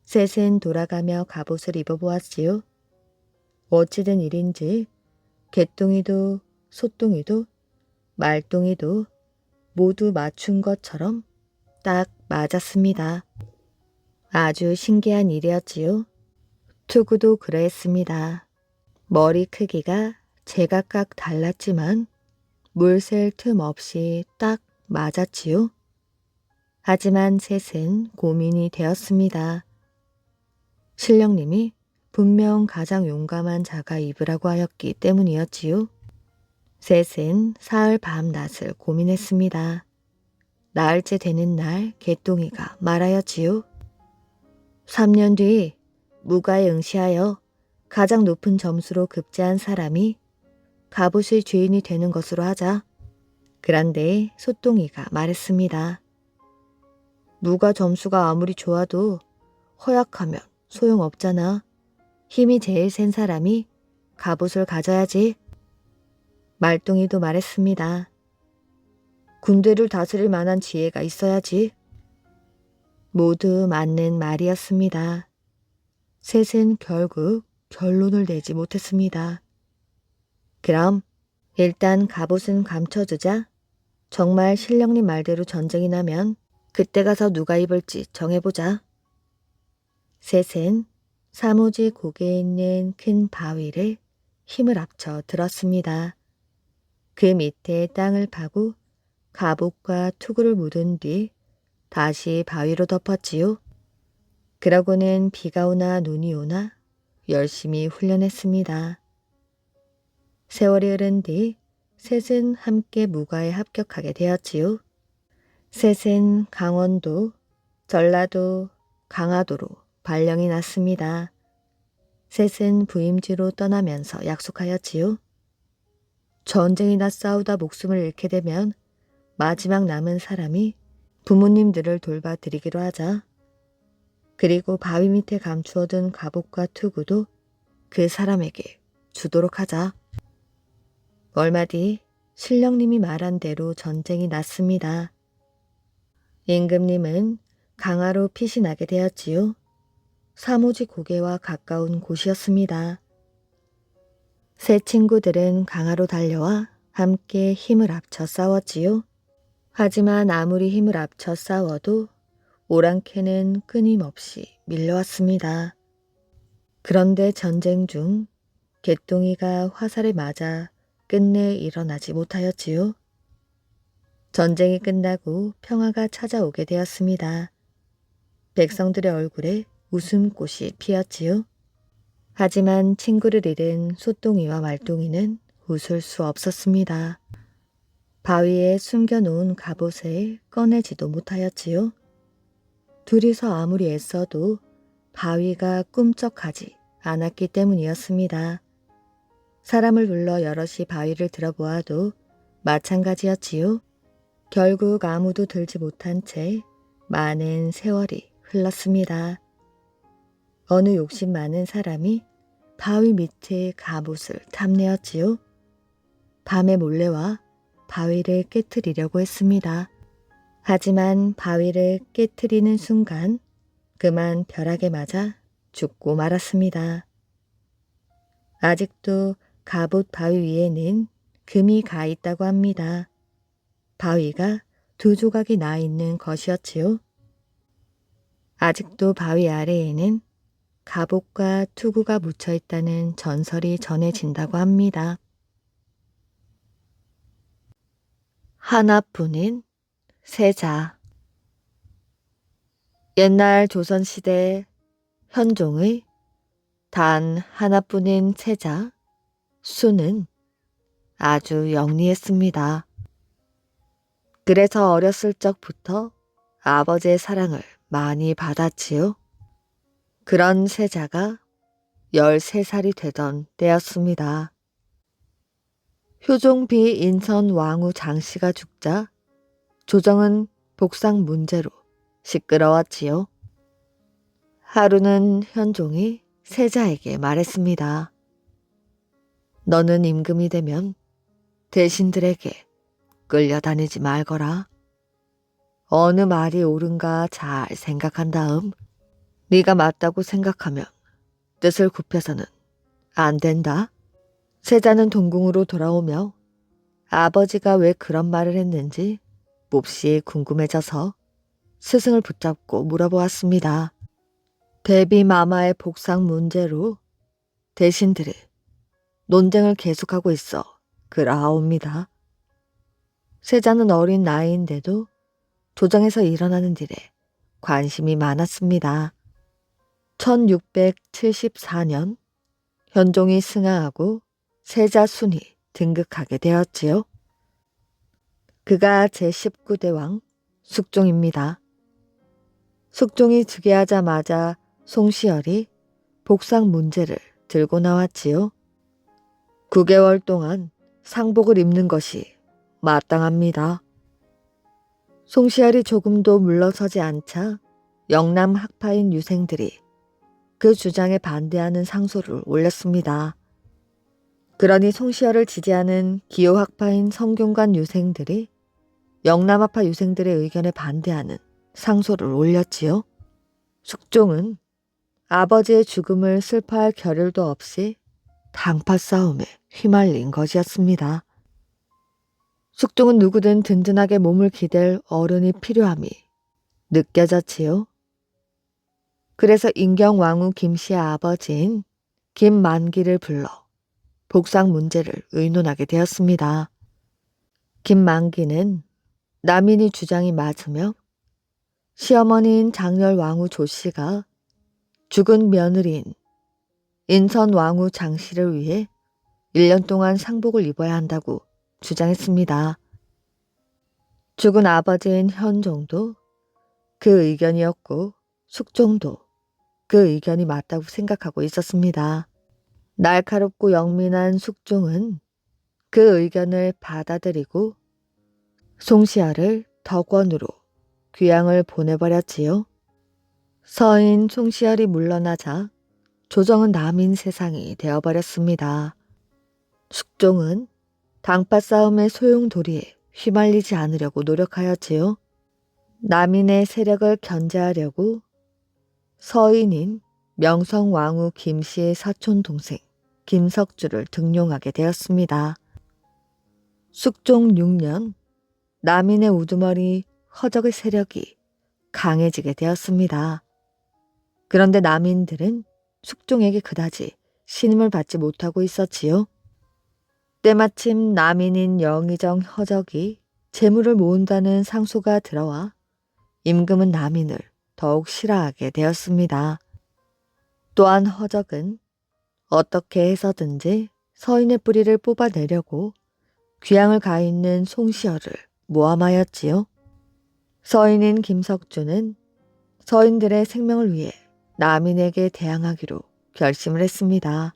셋은 돌아가며 갑옷을 입어보았지요. 어찌된 일인지 개똥이도 소똥이도 말똥이도 모두 맞춘 것처럼 딱 맞았습니다. 아주 신기한 일이었지요. 투구도 그러했습니다. 머리 크기가 제각각 달랐지만 물샐 틈 없이 딱 맞았지요. 하지만 셋은 고민이 되었습니다. 신령님이 분명 가장 용감한 자가 입으라고 하였기 때문이었지요. 셋은 사흘 밤낮을 고민했습니다. 나흘째 되는 날 개똥이가 말하였지요. 3년 뒤 무가에 응시하여 가장 높은 점수로 급제한 사람이 갑옷의 주인이 되는 것으로 하자. 그런데 소똥이가 말했습니다. 무가 점수가 아무리 좋아도 허약하면 소용없잖아. 힘이 제일 센 사람이 갑옷을 가져야지. 말똥이도 말했습니다. 군대를 다스릴 만한 지혜가 있어야지. 모두 맞는 말이었습니다. 셋은 결국 결론을 내지 못했습니다. 그럼 일단 갑옷은 감춰두자. 정말 신령님 말대로 전쟁이 나면 그때 가서 누가 입을지 정해보자. 셋은 사모지 고개에 있는 큰 바위를 힘을 합쳐 들었습니다. 그 밑에 땅을 파고 갑옷과 투구를 묻은 뒤 다시 바위로 덮었지요. 그러고는 비가 오나 눈이 오나 열심히 훈련했습니다. 세월이 흐른 뒤 셋은 함께 무과에 합격하게 되었지요. 셋은 강원도, 전라도, 강화도로 발령이 났습니다. 셋은 부임지로 떠나면서 약속하였지요. 전쟁이나 싸우다 목숨을 잃게 되면 마지막 남은 사람이 부모님들을 돌봐드리기로 하자. 그리고 바위 밑에 감추어둔 갑옷과 투구도 그 사람에게 주도록 하자. 얼마 뒤 신령님이 말한 대로 전쟁이 났습니다. 임금님은 강화로 피신하게 되었지요. 사모지 고개와 가까운 곳이었습니다. 세 친구들은 강화로 달려와 함께 힘을 합쳐 싸웠지요. 하지만 아무리 힘을 합쳐 싸워도 오랑캐는 끊임없이 밀려왔습니다. 그런데 전쟁 중 개똥이가 화살에 맞아 끝내 일어나지 못하였지요. 전쟁이 끝나고 평화가 찾아오게 되었습니다. 백성들의 얼굴에 웃음꽃이 피었지요. 하지만 친구를 잃은 소똥이와 말똥이는 웃을 수 없었습니다. 바위에 숨겨놓은 갑옷을 꺼내지도 못하였지요. 둘이서 아무리 애써도 바위가 꿈쩍하지 않았기 때문이었습니다. 사람을 불러 여럿이 바위를 들어보아도 마찬가지였지요. 결국 아무도 들지 못한 채 많은 세월이 흘렀습니다. 어느 욕심 많은 사람이 바위 밑에 갑옷을 탐내었지요. 밤에 몰래 와 바위를 깨트리려고 했습니다. 하지만 바위를 깨트리는 순간 그만 벼락에 맞아 죽고 말았습니다. 아직도 갑옷 바위 위에는 금이 가 있다고 합니다. 바위가 두 조각이 나 있는 것이었지요. 아직도 바위 아래에는 갑옷과 투구가 묻혀 있다는 전설이 전해진다고 합니다. 하나뿐인 세자. 옛날 조선시대 현종의 단 하나뿐인 세자 수는 아주 영리했습니다. 그래서 어렸을 적부터 아버지의 사랑을 많이 받았지요. 그런 세자가 13살이 되던 때였습니다. 효종비 인천 왕후 장씨가 죽자 조정은 복상 문제로 시끄러웠지요. 하루는 현종이 세자에게 말했습니다. 너는 임금이 되면 대신들에게 끌려다니지 말거라. 어느 말이 옳은가 잘 생각한 다음 네가 맞다고 생각하면 뜻을 굽혀서는 안 된다. 세자는 동궁으로 돌아오며 아버지가 왜 그런 말을 했는지 몹시 궁금해져서 스승을 붙잡고 물어보았습니다. 대비마마의 복상 문제로 대신들이 논쟁을 계속하고 있어 그러하옵니다. 세자는 어린 나이인데도 조정에서 일어나는 일에 관심이 많았습니다. 1674년 현종이 승하하고 세자 순이 등극하게 되었지요. 그가 제19대 왕 숙종입니다. 숙종이 즉위하자마자 송시열이 복상 문제를 들고 나왔지요. 9개월 동안 상복을 입는 것이 마땅합니다. 송시열이 조금도 물러서지 않자 영남 학파인 유생들이 그 주장에 반대하는 상소를 올렸습니다. 그러니 송시열을 지지하는 기호 학파인 성균관 유생들이 영남학파 유생들의 의견에 반대하는 상소를 올렸지요. 숙종은 아버지의 죽음을 슬퍼할 겨를도 없이 당파 싸움에 휘말린 것이었습니다. 숙종은 누구든 든든하게 몸을 기댈 어른이 필요함이 느껴졌지요. 그래서 인경왕후 김씨의 아버지인 김만기를 불러 복상 문제를 의논하게 되었습니다. 김만기는 남인이 주장이 맞으며 시어머니인 장렬왕후 조씨가 죽은 며느리인 인천 왕후 장 씨를 위해 1년 동안 상복을 입어야 한다고 주장했습니다. 죽은 아버지인 현종도 그 의견이었고 숙종도 그 의견이 맞다고 생각하고 있었습니다. 날카롭고 영민한 숙종은 그 의견을 받아들이고 송시아를 덕원으로 귀양을 보내버렸지요. 서인 송시열이 물러나자 조정은 남인 세상이 되어버렸습니다. 숙종은 당파 싸움의 소용돌이에 휘말리지 않으려고 노력하였지요. 남인의 세력을 견제하려고 서인인 명성왕후 김씨의 사촌 동생 김석주를 등용하게 되었습니다. 숙종 6년 남인의 우두머리 허적의 세력이 강해지게 되었습니다. 그런데 남인들은 숙종에게 그다지 신임을 받지 못하고 있었지요. 때마침 남인인 영의정 허적이 재물을 모은다는 상소가 들어와 임금은 남인을 더욱 싫어하게 되었습니다. 또한 허적은 어떻게 해서든지 서인의 뿌리를 뽑아내려고 귀양을 가 있는 송시열을 모함하였지요. 서인인 김석주는 서인들의 생명을 위해 남인에게 대항하기로 결심을 했습니다.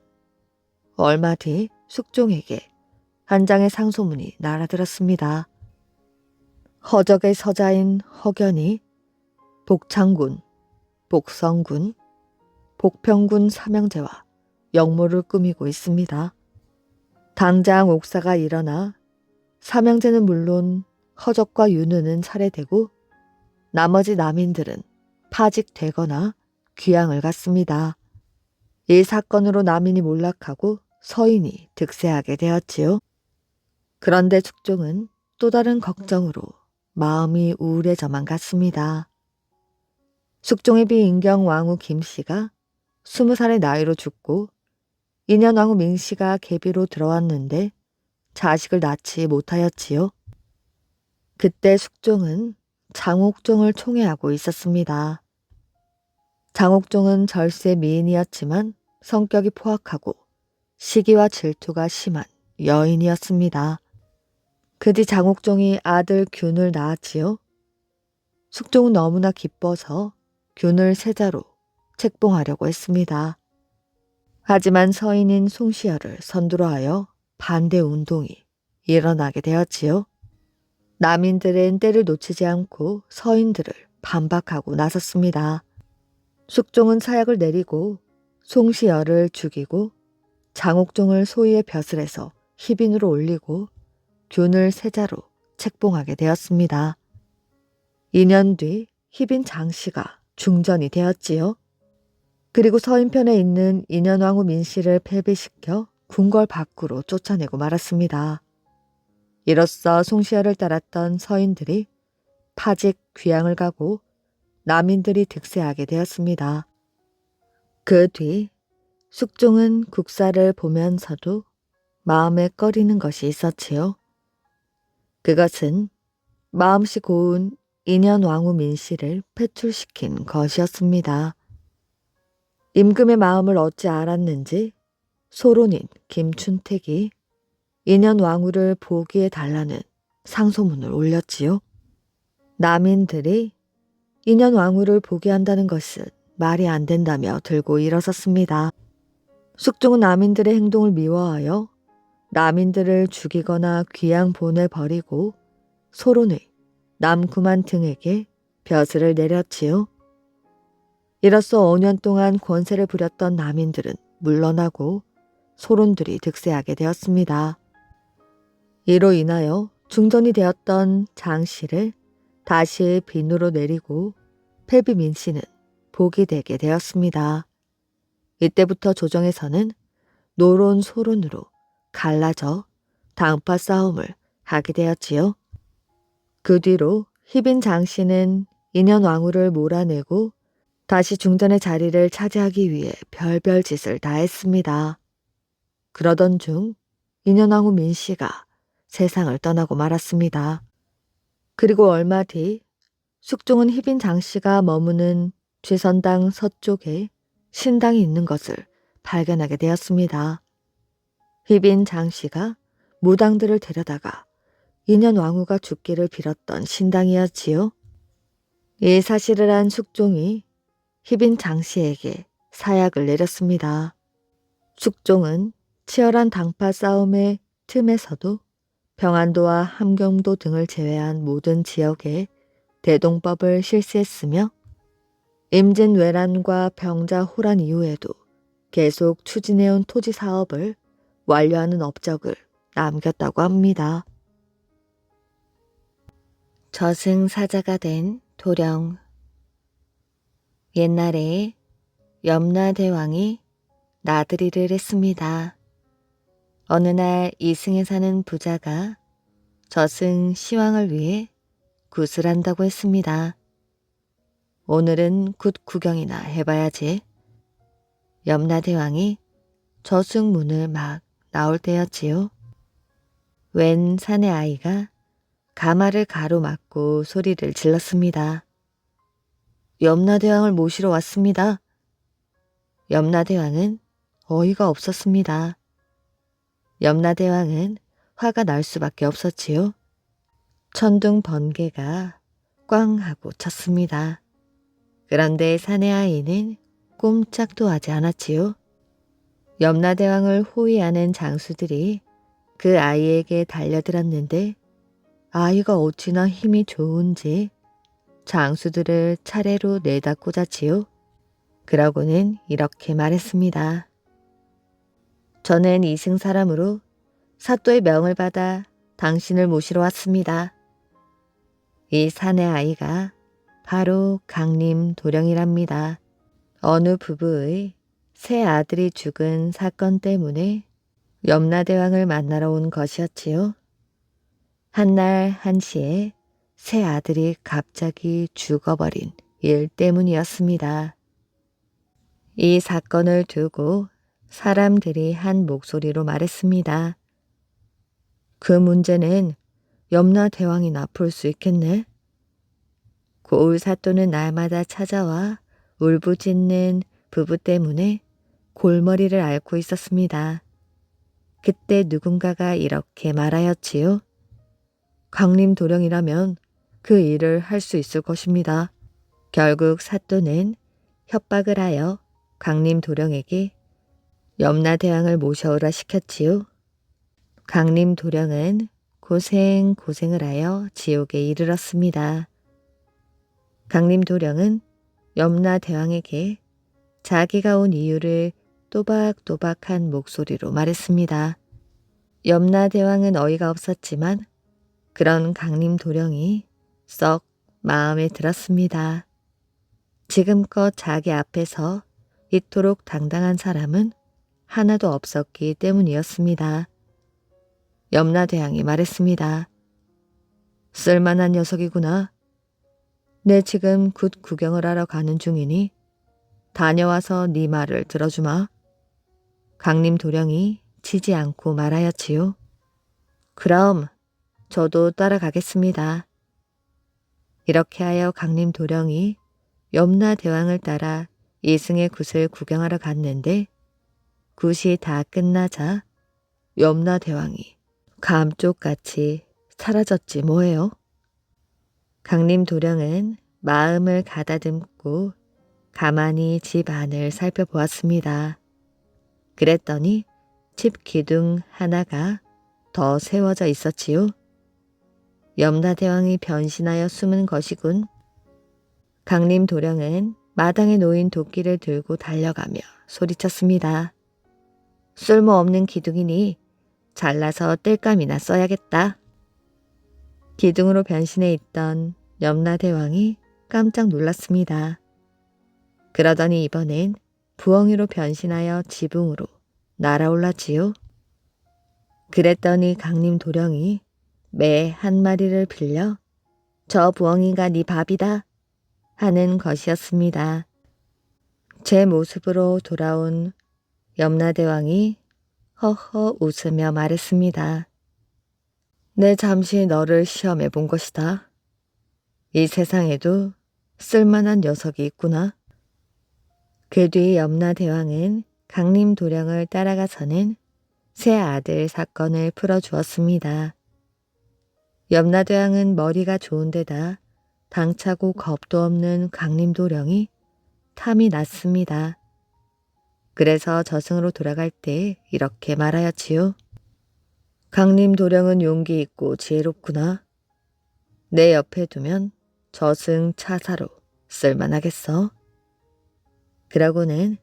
얼마 뒤 숙종에게 한 장의 상소문이 날아들었습니다. 허적의 서자인 허견이 복창군, 복성군, 복평군 삼형제와 역모를 꾸미고 있습니다. 당장 옥사가 일어나 삼형제는 물론 허적과 윤우는 살해되고 나머지 남인들은 파직되거나 귀양을 갔습니다. 이 사건으로 남인이 몰락하고 서인이 득세하게 되었지요. 그런데 숙종은 또 다른 걱정으로 마음이 우울해져만 갔습니다. 숙종의 비 인경왕후 김씨가 20살의 나이로 죽고 인현왕후 민씨가 계비로 들어왔는데 자식을 낳지 못하였지요. 그때 숙종은 장옥종을 총애하고 있었습니다. 장옥종은 절세 미인이었지만 성격이 포악하고 시기와 질투가 심한 여인이었습니다. 그 뒤 장옥종이 아들 균을 낳았지요. 숙종은 너무나 기뻐서 균을 세자로 책봉하려고 했습니다. 하지만 서인인 송시열을 선두로 하여 반대 운동이 일어나게 되었지요. 남인들은 때를 놓치지 않고 서인들을 반박하고 나섰습니다. 숙종은 사약을 내리고 송시열을 죽이고 장옥종을 소위의 벼슬에서 희빈으로 올리고 균을 세자로 책봉하게 되었습니다. 2년 뒤 희빈 장씨가 중전이 되었지요. 그리고 서인편에 있는 인현왕후 민씨를 패배시켜 궁궐 밖으로 쫓아내고 말았습니다. 이로써 송시열을 따랐던 서인들이 파직 귀양을 가고 남인들이 득세하게 되었습니다. 그 뒤 숙종은 국사를 보면서도 마음에 꺼리는 것이 있었지요. 그것은 마음씨 고운 인현왕후 민씨를 패출시킨 것이었습니다. 임금의 마음을 어찌 알았는지 소론인 김춘택이 인현왕후를 보기에 달라는 상소문을 올렸지요. 남인들이 인현왕후를 보게 한다는 것은 말이 안 된다며 들고 일어섰습니다. 숙종은 남인들의 행동을 미워하여 남인들을 죽이거나 귀양 보내버리고 소론의 남구만 등에게 벼슬을 내렸지요. 이로써 5년 동안 권세를 부렸던 남인들은 물러나고 소론들이 득세하게 되었습니다. 이로 인하여 중전이 되었던 장씨를 다시 빈으로 내리고 패비 민씨는 복이 되게 되었습니다. 이때부터 조정에서는 노론 소론으로 갈라져 당파 싸움을 하게 되었지요. 그 뒤로 희빈 장씨는 인현왕후를 몰아내고 다시 중전의 자리를 차지하기 위해 별별 짓을 다 했습니다. 그러던 중 인현왕후 민씨가 세상을 떠나고 말았습니다. 그리고 얼마 뒤 숙종은 희빈 장씨가 머무는 죄선당 서쪽에 신당이 있는 것을 발견하게 되었습니다. 휘빈 장씨가 무당들을 데려다가 인현 왕후가 죽기를 빌었던 신당이었지요. 이 사실을 안 숙종이 휘빈 장씨에게 사약을 내렸습니다. 숙종은 치열한 당파 싸움의 틈에서도 평안도와 함경도 등을 제외한 모든 지역에 대동법을 실시했으며 임진왜란과 병자호란 이후에도 계속 추진해온 토지 사업을 완료하는 업적을 남겼다고 합니다. 저승사자가 된 도령. 옛날에 염라대왕이 나들이를 했습니다. 어느 날 이승에 사는 부자가 저승 시왕을 위해 굿을 한다고 했습니다. 오늘은 굿 구경이나 해봐야지. 염라대왕이 저승문을 막 나올 때였지요. 웬 사내 아이가 가마를 가로막고 소리를 질렀습니다. 염라대왕을 모시러 왔습니다. 염라대왕은 어이가 없었습니다. 염라대왕은 화가 날 수밖에 없었지요. 천둥 번개가 꽝 하고 쳤습니다. 그런데 사내 아이는 꼼짝도 하지 않았지요. 염라대왕을 호위하는 장수들이 그 아이에게 달려들었는데 아이가 어찌나 힘이 좋은지 장수들을 차례로 내다 꽂았지요. 그러고는 이렇게 말했습니다. 저는 이승 사람으로 사또의 명을 받아 당신을 모시러 왔습니다. 이 사내 아이가 바로 강림 도령이랍니다. 어느 부부의 새 아들이 죽은 사건 때문에 염라대왕을 만나러 온 것이었지요. 한날 한시에 새 아들이 갑자기 죽어버린 일 때문이었습니다. 이 사건을 두고 사람들이 한 목소리로 말했습니다. 그 문제는 염라대왕이나 풀 수 있겠네. 고을 사또는 날마다 찾아와 울부짖는 부부 때문에 골머리를 앓고 있었습니다. 그때 누군가가 이렇게 말하였지요. 강림 도령이라면 그 일을 할 수 있을 것입니다. 결국 사또는 협박을 하여 강림 도령에게 염라대왕을 모셔오라 시켰지요. 강림 도령은 고생을 하여 지옥에 이르렀습니다. 강림 도령은 염라대왕에게 자기가 온 이유를 또박또박한 목소리로 말했습니다. 염라대왕은 어이가 없었지만 그런 강림 도령이 썩 마음에 들었습니다. 지금껏 자기 앞에서 이토록 당당한 사람은 하나도 없었기 때문이었습니다. 염라대왕이 말했습니다. 쓸만한 녀석이구나. 내 지금 굿 구경을 하러 가는 중이니 다녀와서 네 말을 들어주마. 강림 도령이 지지 않고 말하였지요. 그럼 저도 따라가겠습니다. 이렇게 하여 강림 도령이 염라대왕을 따라 이승의 굿을 구경하러 갔는데 굿이 다 끝나자 염라대왕이 감쪽같이 사라졌지 뭐예요. 강림 도령은 마음을 가다듬고 가만히 집 안을 살펴보았습니다. 그랬더니 집 기둥 하나가 더 세워져 있었지요. 염라대왕이 변신하여 숨은 것이군. 강림 도령은 마당에 놓인 도끼를 들고 달려가며 소리쳤습니다. 쓸모없는 기둥이니 잘라서 땔감이나 써야겠다. 기둥으로 변신해 있던 염라대왕이 깜짝 놀랐습니다. 그러더니 이번엔 부엉이로 변신하여 지붕으로 날아올랐지요. 그랬더니 강림 도령이 매 한 마리를 빌려 저 부엉이가 네 밥이다 하는 것이었습니다. 제 모습으로 돌아온 염라대왕이 허허 웃으며 말했습니다. 내 잠시 너를 시험해 본 것이다. 이 세상에도 쓸만한 녀석이 있구나. 그 뒤 염라대왕은 강림도령을 따라가서는 새 아들 사건을 풀어주었습니다. 염라대왕은 머리가 좋은 데다 당차고 겁도 없는 강림도령이 탐이 났습니다. 그래서 저승으로 돌아갈 때 이렇게 말하였지요. 강림도령은 용기 있고 지혜롭구나. 내 옆에 두면 저승 차사로 쓸만하겠어. 그러고는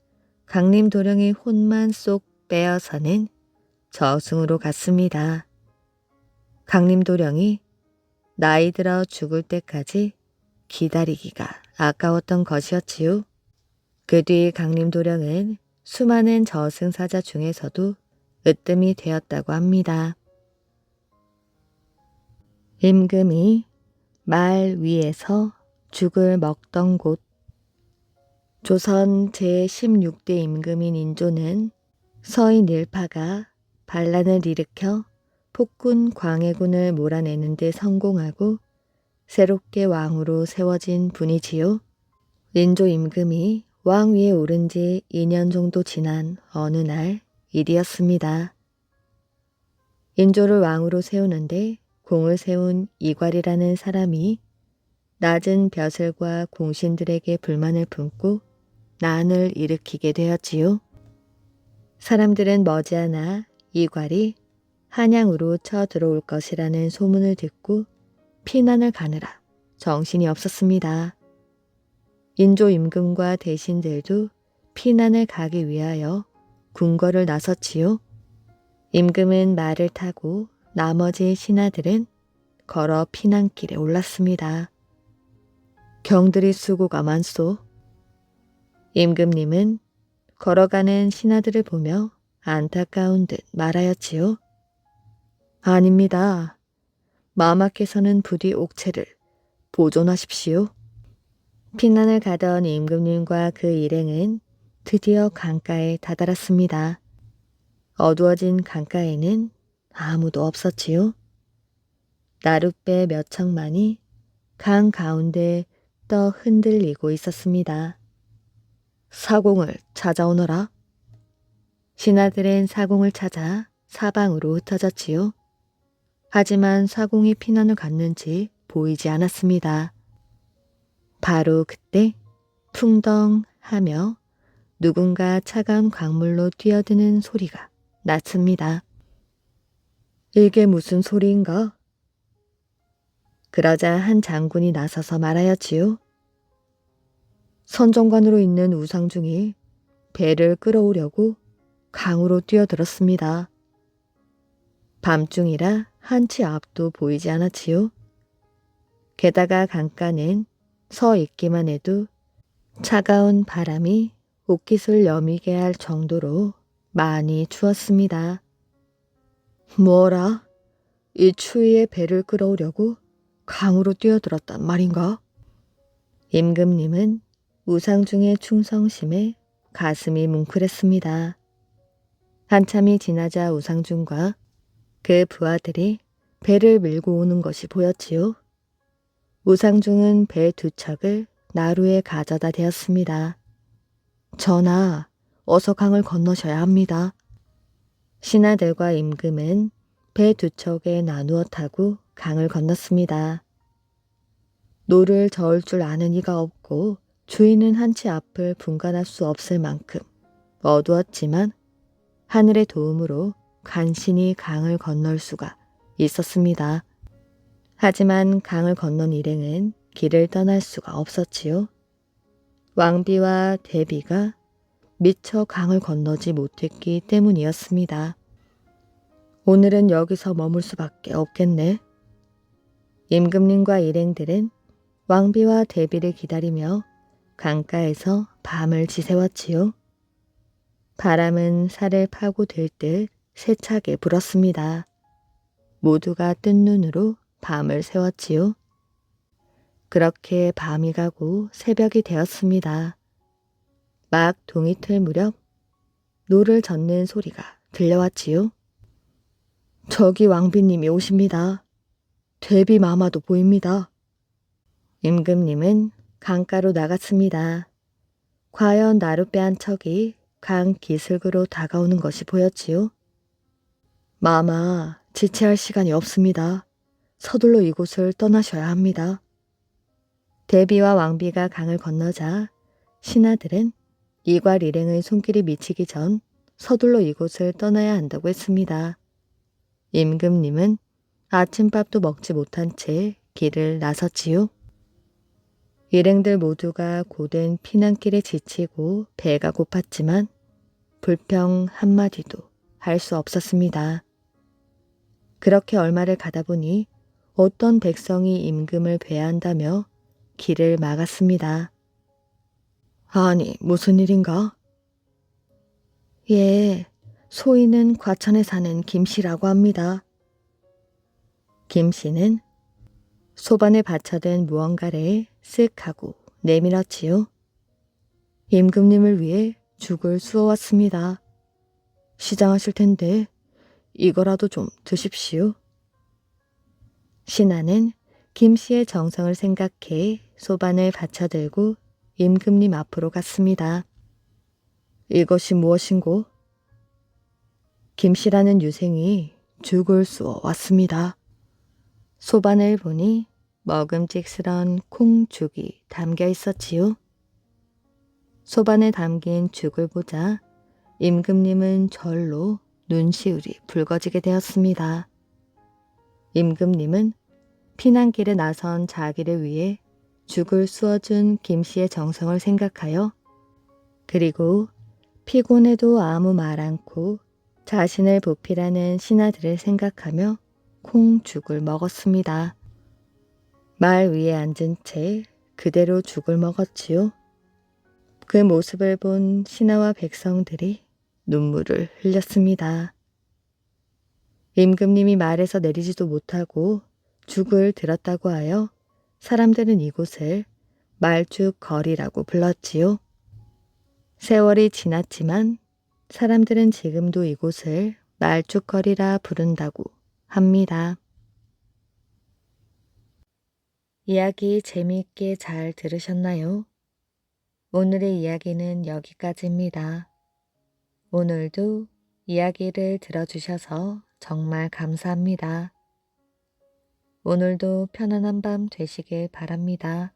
강림도령이 혼만 쏙 빼어서는 저승으로 갔습니다. 강림도령이 나이 들어 죽을 때까지 기다리기가 아까웠던 것이었지요. 그 뒤 강림도령은 수많은 저승사자 중에서도 으뜸이 되었다고 합니다. 임금이 말 위에서 죽을 먹던 곳. 조선 제16대 임금인 인조는 서인일파가 반란을 일으켜 폭군 광해군을 몰아내는 데 성공하고 새롭게 왕으로 세워진 분이지요. 인조 임금이 왕 위에 오른 지 2년 정도 지난 어느 날 일이었습니다. 인조를 왕으로 세우는데 공을 세운 이괄이라는 사람이 낮은 벼슬과 공신들에게 불만을 품고 난을 일으키게 되었지요. 사람들은 머지않아 이괄이 한양으로 쳐들어올 것이라는 소문을 듣고 피난을 가느라 정신이 없었습니다. 인조 임금과 대신들도 피난을 가기 위하여 궁궐을 나섰지요. 임금은 말을 타고 나머지 신하들은 걸어 피난길에 올랐습니다. 경들이 수고가 많소. 임금님은 걸어가는 신하들을 보며 안타까운 듯 말하였지요. 아닙니다. 마마께서는 부디 옥체를 보존하십시오. 피난을 가던 임금님과 그 일행은 드디어 강가에 다다랐습니다. 어두워진 강가에는 아무도 없었지요. 나룻배 몇 척만이 강 가운데 떠 흔들리고 있었습니다. 사공을 찾아오너라. 신하들은 사공을 찾아 사방으로 흩어졌지요. 하지만 사공이 피난을 갔는지 보이지 않았습니다. 바로 그때 퉁덩 하며 누군가 차가운 강물로 뛰어드는 소리가 났습니다. 이게 무슨 소리인가? 그러자 한 장군이 나서서 말하였지요. 선정관으로 있는 우상중이 배를 끌어오려고 강으로 뛰어들었습니다. 밤중이라 한치 앞도 보이지 않았지요. 게다가 강가는 서 있기만 해도 차가운 바람이 옷깃을 여미게 할 정도로 많이 추웠습니다. 뭐라? 이 추위에 배를 끌어오려고 강으로 뛰어들었단 말인가? 임금님은 우상중의 충성심에 가슴이 뭉클했습니다. 한참이 지나자 우상중과 그 부하들이 배를 밀고 오는 것이 보였지요. 우상중은 배 2척을 나루에 가져다 대었습니다. 전하, 어서 강을 건너셔야 합니다. 신하들과 임금은 배 2척에 나누어 타고 강을 건넜습니다. 노를 저을 줄 아는 이가 없고 주인은 한치 앞을 분간할 수 없을 만큼 어두웠지만 하늘의 도움으로 간신히 강을 건널 수가 있었습니다. 하지만 강을 건넌 일행은 길을 떠날 수가 없었지요. 왕비와 대비가 미처 강을 건너지 못했기 때문이었습니다. 오늘은 여기서 머물 수밖에 없겠네. 임금님과 일행들은 왕비와 대비를 기다리며 강가에서 밤을 지새웠지요. 바람은 살을 파고들 듯 세차게 불었습니다. 모두가 뜬 눈으로 밤을 새웠지요. 그렇게 밤이 가고 새벽이 되었습니다. 막 동이틀 무렵 노를 젓는 소리가 들려왔지요. 저기 왕비님이 오십니다. 대비 마마도 보입니다. 임금님은 강가로 나갔습니다. 과연 나룻배 한 척이 강 기슭으로 다가오는 것이 보였지요. 마마, 지체할 시간이 없습니다. 서둘러 이곳을 떠나셔야 합니다. 대비와 왕비가 강을 건너자 신하들은 이괄 일행의 손길이 미치기 전 서둘러 이곳을 떠나야 한다고 했습니다. 임금님은 아침밥도 먹지 못한 채 길을 나섰지요. 일행들 모두가 고된 피난길에 지치고 배가 고팠지만 불평 한마디도 할 수 없었습니다. 그렇게 얼마를 가다 보니 어떤 백성이 임금을 배한다며 길을 막았습니다. 아니, 무슨 일인가? 예, 소인은 과천에 사는 김씨라고 합니다. 김씨는 소반에 받쳐든 무언가를 쓱 하고 내밀었지요. 임금님을 위해 죽을 쑤어왔습니다. 시장하실 텐데 이거라도 좀 드십시오. 신하는 김씨의 정성을 생각해 소반을 받쳐들고 임금님 앞으로 갔습니다. 이것이 무엇인고? 김씨라는 유생이 죽을 쑤어 왔습니다. 소반을 보니 먹음직스런 콩죽이 담겨 있었지요. 소반에 담긴 죽을 보자 임금님은 절로 눈시울이 붉어지게 되었습니다. 임금님은 피난길에 나선 자기를 위해 죽을 쑤어준 김씨의 정성을 생각하여 그리고 피곤해도 아무 말 않고 자신을 보필하는 신하들을 생각하며 콩죽을 먹었습니다. 말 위에 앉은 채 그대로 죽을 먹었지요. 그 모습을 본 신하와 백성들이 눈물을 흘렸습니다. 임금님이 말에서 내리지도 못하고 죽을 들었다고 하여 사람들은 이곳을 말죽거리라고 불렀지요. 세월이 지났지만 사람들은 지금도 이곳을 말죽거리라 부른다고 합니다. 이야기 재미있게 잘 들으셨나요? 오늘의 이야기는 여기까지입니다. 오늘도 이야기를 들어주셔서 정말 감사합니다. 오늘도 편안한 밤 되시길 바랍니다.